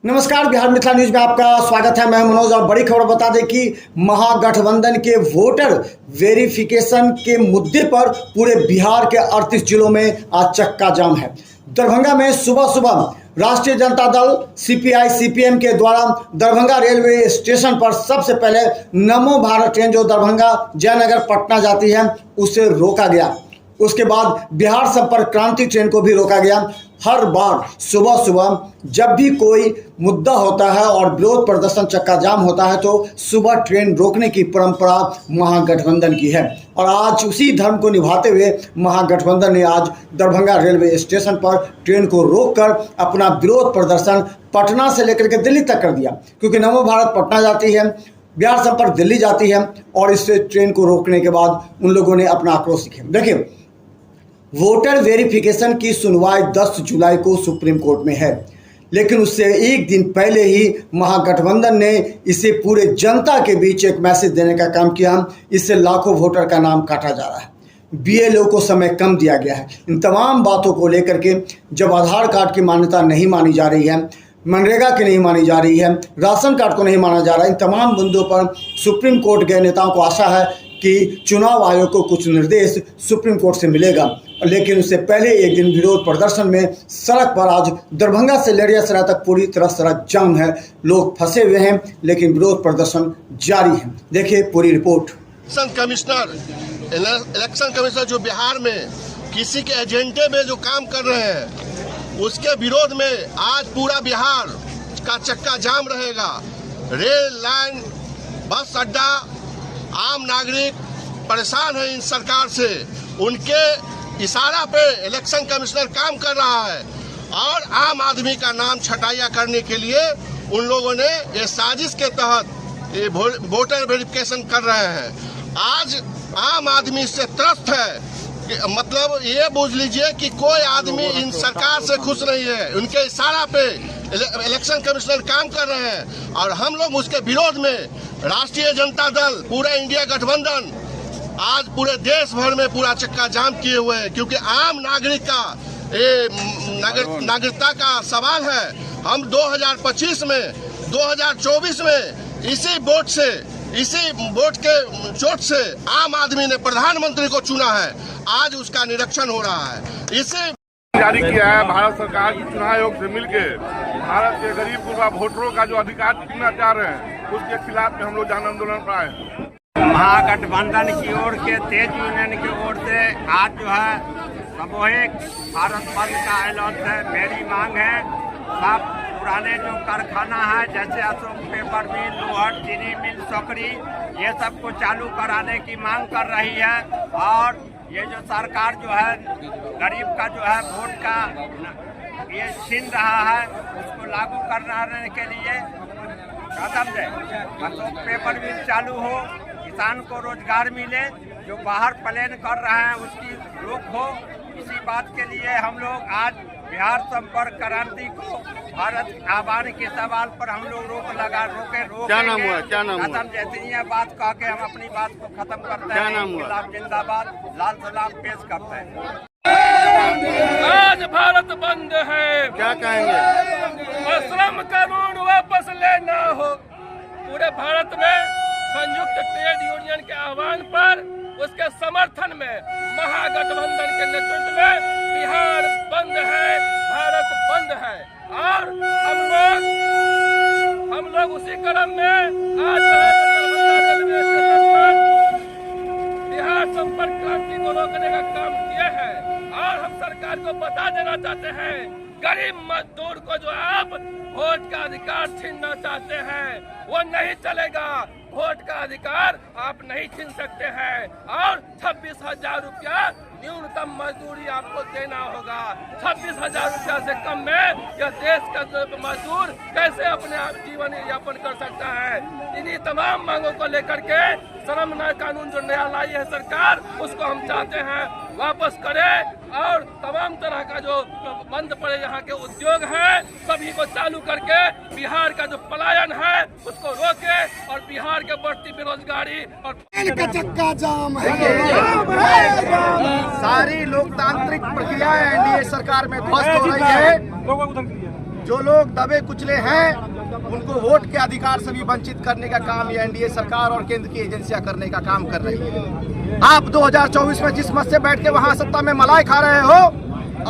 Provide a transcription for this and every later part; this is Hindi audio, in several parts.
नमस्कार, बिहार मिथिला न्यूज में आपका स्वागत है। मैं मनोज। और बड़ी खबर बता दें कि महागठबंधन के वोटर वेरिफिकेशन के मुद्दे पर पूरे बिहार के 38 जिलों में आज चक्का जाम है। दरभंगा में सुबह सुबह राष्ट्रीय जनता दल सीपीआई सीपीएम के द्वारा दरभंगा रेलवे स्टेशन पर सबसे पहले नमो भारत ट्रेन जो दरभंगा जयनगर पटना जाती है उसे रोका गया। उसके बाद बिहार संपर्क क्रांति ट्रेन को भी रोका गया। हर बार सुबह सुबह जब भी कोई मुद्दा होता है और विरोध प्रदर्शन चक्का जाम होता है तो सुबह ट्रेन रोकने की परंपरा महागठबंधन की है। और आज उसी धर्म को निभाते हुए महागठबंधन ने आज दरभंगा रेलवे स्टेशन पर ट्रेन को रोककर अपना विरोध प्रदर्शन पटना से लेकर के दिल्ली तक कर दिया, क्योंकि नमो भारत पटना जाती है, बिहार संपर्क दिल्ली जाती है और इस ट्रेन को रोकने के बाद उन लोगों ने अपना आक्रोश दिखाया। देखिए, वोटर वेरिफिकेशन की सुनवाई 10 जुलाई को सुप्रीम कोर्ट में है, लेकिन उससे एक दिन पहले ही महागठबंधन ने इसे पूरे जनता के बीच एक मैसेज देने का काम किया। इससे लाखों वोटर का नाम काटा जा रहा है। बीएलओ को समय कम दिया गया है। इन तमाम बातों को लेकर के जब आधार कार्ड की मान्यता नहीं मानी जा रही है, मनरेगा की नहीं मानी जा रही है, राशन कार्ड को नहीं माना जा रहा है, इन तमाम मुद्दों पर सुप्रीम कोर्ट गए नेताओं को आशा है कि चुनाव आयोग को कुछ निर्देश सुप्रीम कोर्ट से मिलेगा। लेकिन उससे पहले एक दिन विरोध प्रदर्शन में सड़क पर आज दरभंगा से लड़ियासराय तक पूरी तरह सड़क जाम है। लोग फंसे हुए हैं, लेकिन विरोध प्रदर्शन जारी है। देखिए पूरी रिपोर्ट। इलेक्शन कमिश्नर जो बिहार में किसी के एजेंडे में जो काम कर रहे हैं उसके विरोध में आज पूरा बिहार का चक्का जाम रहेगा। रेल लाइन, बस अड्डा, आम नागरिक परेशान है इन सरकार से। उनके इशारा पे इलेक्शन कमिश्नर काम कर रहा है और आम आदमी का नाम छटाइया करने के लिए उन लोगों ने ये साजिश के तहत ये वोटर वेरिफिकेशन कर रहे हैं। आज आम आदमी इससे त्रस्त है। मतलब ये बूझ लीजिए कि कोई आदमी इन सरकार से खुश नहीं है। उनके इशारा पे इलेक्शन कमिश्नर काम कर रहे हैं और हम लोग उसके विरोध में राष्ट्रीय जनता दल, पूरा इंडिया गठबंधन आज पूरे देश भर में पूरा चक्का जाम किए हुए हैं, क्योंकि आम नागरिक का नागरिकता का सवाल है। हम 2025 में 2024 में इसी वोट के चोट से आम आदमी ने प्रधानमंत्री को चुना है। आज उसका निरीक्षण हो रहा है। इसे जारी किया है भारत सरकार की चुनाव आयोग से मिलकर भारत के गरीब गुरबा वोटरों का जो अधिकार छीनना चाह रहे हैं उसके खिलाफ में हम लोग जन आंदोलन पर आए हैं। महागठबंधन की ओर के, तेज यूनियन की ओर से आज जो है सामूहिक भारत बंद का ऐलान है। मेरी मांग है सब पुराने जो कारखाना है जैसे अशोक पेपर मिल, लोहट, चीनी मिल, सकरी, ये सब को चालू कराने की मांग कर रही है। और ये जो सरकार जो है गरीब का जो है वोट का ये छीन रहा है उसको लागू करने के लिए कदम दे। अशोक पेपर मिल चालू हो, किसान को रोजगार मिले, जो बाहर प्लेन कर रहे हैं उसकी रोक हो। इसी बात के लिए हम लोग आज बिहार संपर्क क्रांति को भारत आबादी के सवाल पर हम लोग रोक क्या नाम हुआ? खत्म जैसी ये बात कह के हम अपनी बात को खत्म करते हैं। इंकलाब जिंदाबाद, लाल सलाम पेश करते हैं। आज भारत बंद है। क्या कहेंगे? श्रम कानून वापस लेना हो। पूरे भारत में संयुक्त ट्रेड यूनियन के आह्वान पर उसके समर्थन में महागठबंधन के नेतृत्व में बिहार बंद है, भारत बंद है। और हम लोग उसी क्रम में आज रेलवे स्टेशन पर बिहार संपर्क क्रांति को रोकने का काम किए हैं। और हम सरकार को बता देना चाहते हैं, गरीब मजदूर को जो आप वोट का अधिकार छीनना चाहते हैं वो नहीं चलेगा। वोट का अधिकार आप नहीं छीन सकते हैं। और 26,000 रुपया न्यूनतम मजदूरी आपको देना होगा। 26,000 रुपया से कम में यह देश का मजदूर कैसे अपने आप जीवन यापन कर सकता है। इन्हीं तमाम मांगों को लेकर के श्रम कानून जो नया लाई है सरकार, उसको हम चाहते हैं वापस करे और तमाम तरह का जो बंद पड़े यहाँ के उद्योग हैं सभी को चालू करके बिहार का जो पलायन है उसको रोके और बिहार के बढ़ती बेरोजगारी और का चक्का जाम है। सारी लोकतांत्रिक प्रक्रियाएं एनडीए सरकार में ध्वस्त हो रही है। जो लोग दबे कुचले हैं उनको वोट के अधिकार से भी वंचित करने का काम ये एनडीए सरकार और केंद्र की एजेंसियां करने का काम कर रही है। आप 2024 में जिस मत से बैठ के वहां सत्ता में मलाई खा रहे हो,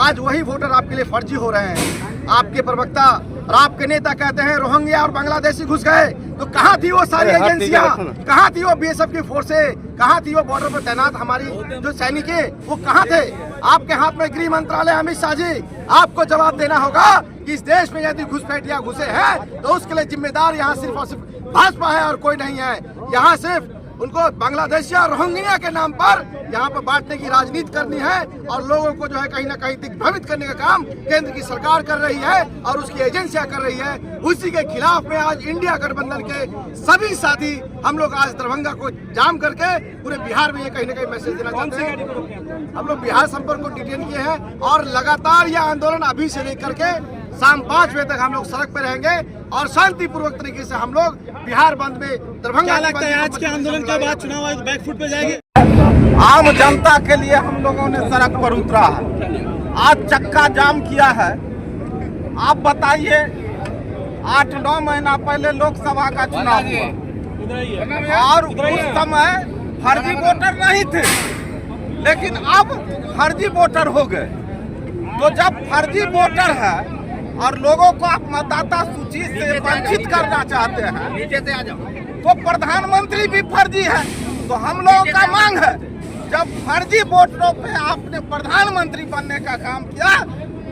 आज वही वोटर आपके लिए फर्जी हो रहे हैं। आपके प्रवक्ता और आपके नेता कहते हैं रोहिंग्या और बांग्लादेशी घुस गए, तो कहाँ थी वो सारी एजेंसियां, कहाँ थी वो बीएसएफ की फोर्सें, कहाँ थी वो बॉर्डर पर तैनात हमारी जो सैनिक है, वो कहाँ थे? आपके हाथ में गृह मंत्रालय, अमित शाह जी, आपको जवाब देना होगा कि इस देश में यदि घुसपैठिया घुसे हैं तो उसके लिए जिम्मेदार यहाँ सिर्फ और सिर्फ भाजपा है और कोई नहीं है। यहाँ सिर्फ उनको बांग्लादेशी और रोहिंग्या के नाम पर यहाँ पर बांटने की राजनीति करनी है और लोगों को जो है कहीं ना कहीं दिग्भ्रमित करने का काम केंद्र की सरकार कर रही है और उसकी एजेंसियां कर रही है। उसी के खिलाफ में आज इंडिया गठबंधन के सभी साथी हम लोग आज दरभंगा को जाम करके पूरे बिहार में ये कहीं ना कहीं मैसेज देना चाहते हैं। हम लोग बिहार संपर्क को डिटेन किए हैं और लगातार यह आंदोलन अभी से लेकर के शाम 5 बजे तक हम लोग सड़क पे रहेंगे और शांतिपूर्वक तरीके से हम लोग बिहार बंद में दरभंगा। क्या लगता है आज के आंदोलन के बाद चुनाव आयोग बैकफुट पे जाएगी? आम जनता के लिए हम लोगों ने सड़क पर उतरा है, आज चक्का जाम किया है। आप बताइए, 8-9 महीना पहले लोकसभा का चुनाव हुआ और उस समय फर्जी वोटर नहीं थे, लेकिन अब फर्जी वोटर हो गए। तो जब फर्जी वोटर है और लोगों को आप मतदाता सूची से वंचित करना चाहते हैं तो प्रधानमंत्री भी फर्जी है। तो हम लोगों का मांग है, जब फर्जी वोटरों पे आपने प्रधानमंत्री बनने का काम किया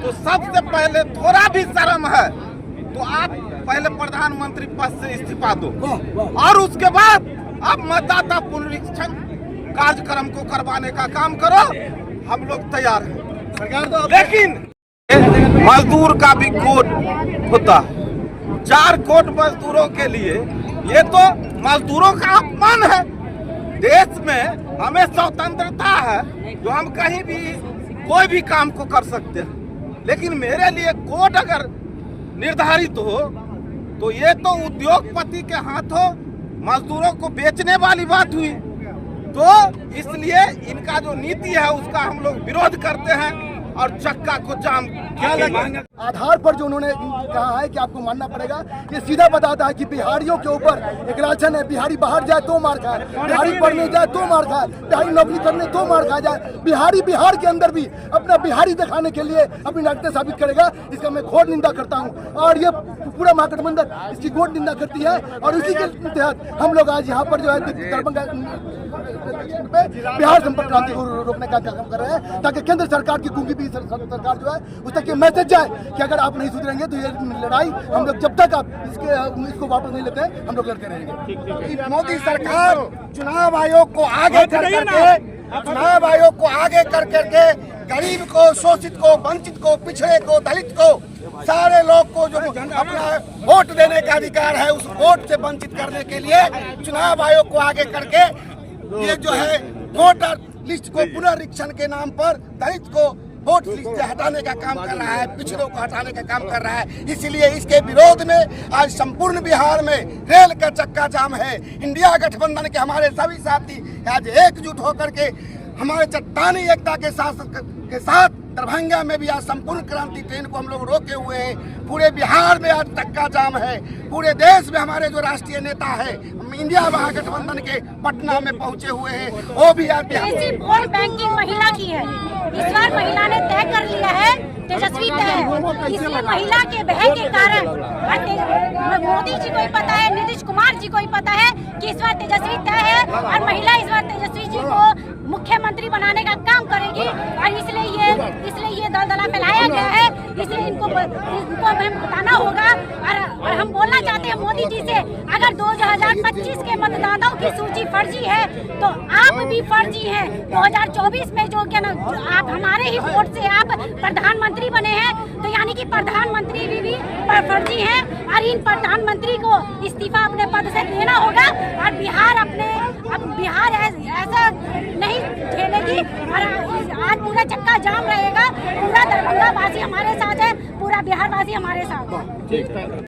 तो सबसे पहले थोड़ा भी शर्म है तो आप पहले प्रधानमंत्री पद से इस्तीफा दो और उसके बाद आप मतदाता पुनरीक्षण कार्यक्रम को करवाने का काम करो। हम लोग तैयार हैं। लेकिन मजदूर का भी कोड होता है, 4 कोड मजदूरों के लिए, ये तो मजदूरों का अपमान है। देश में हमें स्वतंत्रता है जो हम कहीं भी कोई भी काम को कर सकते हैं, लेकिन मेरे लिए कोड अगर निर्धारित हो तो ये तो उद्योगपति के हाथों मजदूरों को बेचने वाली बात हुई। तो इसलिए इनका जो नीति है उसका हम लोग विरोध करते हैं और चक्का को जाम। क्या लगता आधार पर जो उन्होंने कहा है कि आपको मानना पड़ेगा, ये सीधा बताता है कि बिहारियों के ऊपर एक लाछन है। बिहारी बाहर जाए तो मार खाए, बिहारी पढ़ने जाए तो मार खाए, बिहारी नौकरी करने तो मार खा जाए। बिहारी बिहार के अंदर भी अपना बिहारी दिखाने के लिए अपनी नाट्य साबित करेगा, इसका मैं घोर निंदा करता हूँ। और ये पूरा महागठबंधन इसकी घोर निंदा करती है और इसी के तहत हम लोग आज यहाँ पर जो है दरभंगा बिहार संपर्क क्रांति को रोकने का काम कर रहे हैं, ताकि केंद्र सरकार की गूंगी भी सरकार जो है उस तक ये मैसेज जाए कि अगर आप नहीं सुधरेंगे तो ये लड़ाई हम लोग जब तक आप इसको वापस नहीं लेते हैं हम लोग लड़ते रहेंगे। मोदी सरकार चुनाव आयोग को आगे कर करके गरीब को, शोषित को, वंचित को, पिछड़े को, दलित को, सारे लोग को जो अपना वोट देने का अधिकार है उस वोट से वंचित करने के लिए चुनाव आयोग को आगे करके ये जो है वोटर लिस्ट को पुनरीक्षण के नाम पर दलित को वोट लिस्ट से हटाने का काम कर रहा है, पिछड़ों को हटाने का काम कर रहा है। इसलिए इसके विरोध में आज संपूर्ण बिहार में रेल का चक्का जाम है। इंडिया गठबंधन के हमारे सभी साथी आज एकजुट होकर के हमारे चट्टानी एकता के साथ दरभंगा में भी आज संपूर्ण क्रांति ट्रेन को हम लोग रोके हुए हैं। पूरे बिहार में आज चक्का जाम है। पूरे देश में हमारे जो राष्ट्रीय नेता है इंडिया महागठबंधन के पटना में पहुंचे हुए हैं, वो भी आज वोट बैंकिंग महिला की है। इस बार महिला ने तय कर लिया है, तेजस्वी तय है। इसलिए महिला के बहन के कारण मोदी जी को ही पता है, नीतीश कुमार जी को ही पता है कि इस बार तेजस्वी तय है और महिला इस बार तेजस्वी जी को मुख्यमंत्री बनाने का काम करेगी और इसलिए ये दलदला फैलाया गया है। इसलिए इनको हमें बताना होगा और हम बोलना चाहते हैं मोदी जी से, अगर 2025 के मतदाताओं की सूची फर्जी है तो आप भी फर्जी हैं। 2024 में जो आप हमारे ही वोट से आप प्रधानमंत्री बने हैं, तो यानी कि प्रधानमंत्री भी फर्जी हैं और इन प्रधानमंत्री को इस्तीफा अपने पद से देना होगा और बिहार ऐसा नहीं झेलेगी और आज पूरा चक्का जाम रहेगा। पूरा दरभंगा वासी हमारे साथ है, पूरा बिहार वासी हमारे साथ है।